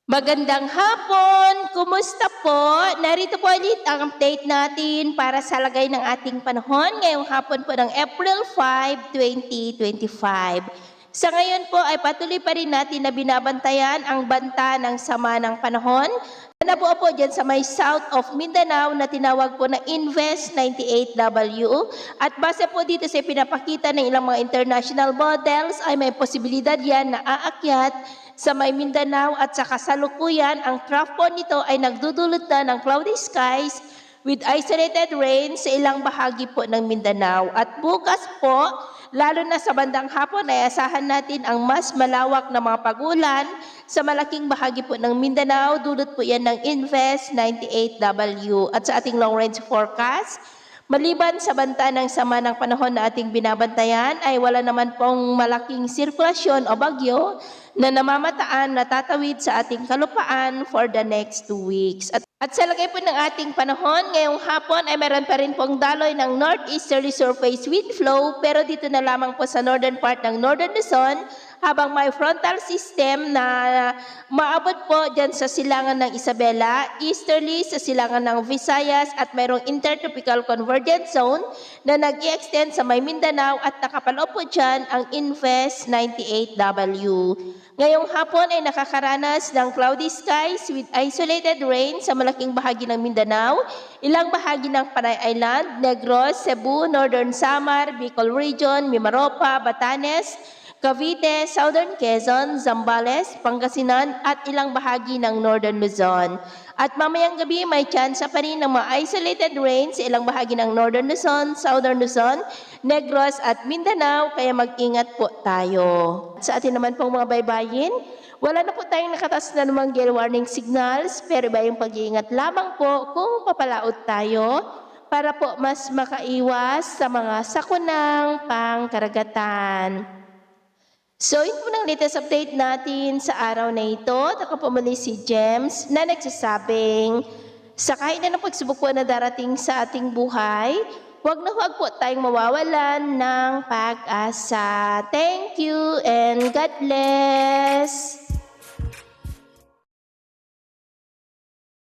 Magandang hapon! Kumusta po? Narito po ulit ang update natin para sa lagay ng ating panahon ngayong hapon po ng April 5, 2025. Sa ngayon po ay patuloy pa rin natin na binabantayan ang banta ng sama ng panahon na nabuo po dyan sa may south of Mindanao na tinawag po na Invest 98W. At base po dito sa pinapakita ng ilang mga international models ay may posibilidad yan na aakyat sa may Mindanao at sa kasalukuyan, ang trough po nito ay nagdudulot na ng cloudy skies with isolated rain sa ilang bahagi po ng Mindanao. At bukas po, lalo na sa bandang hapon, ay asahan natin ang mas malawak na mga pagulan sa malaking bahagi po ng Mindanao. Dulot po yan ng Invest 98W. At sa ating long range forecast, maliban sa banta ng sama ng panahon na ating binabantayan, ay wala naman pong malaking sirkulasyon o bagyo na namamataan na tatawid sa ating kalupaan for the next 2 weeks. At sa lagay po ng ating panahon, ngayong hapon ay meron pa rin pong daloy ng northeasterly surface wind flow, pero dito na lamang po sa northern part ng Northern Luzon, habang may frontal system na maabot po dyan sa silangan ng Isabela, easterly sa silangan ng Visayas at mayroong intertropical convergence zone na nag-i-extend sa may Mindanao at nakapaloob po dyan ang Invest 98W. Ngayong hapon ay nakakaranas ng cloudy skies with isolated rain sa malaking bahagi ng Mindanao, ilang bahagi ng Panay Island, Negros, Cebu, Northern Samar, Bicol Region, Mimaropa, Batanes, Cavite, Southern Quezon, Zambales, Pangasinan at ilang bahagi ng Northern Luzon. At mamayang gabi may tsansa pa rin ng mga isolated rain sa ilang bahagi ng Northern Luzon, Southern Luzon, Negros at Mindanao, kaya mag-ingat po tayo. Sa atin naman pong mga baybayin, wala na po tayong nakatas na namang gale warning signals, pero iba yung pag-iingat lamang po kung papalaot tayo para po mas makaiwas sa mga sakunang pangkaragatan. So, yun po ng latest update natin sa araw na ito. Ako po muli si James na nagsasabing sa kahit na pagsubok po na darating sa ating buhay, huwag na huwag po tayong mawawalan ng pag-asa. Thank you and God bless!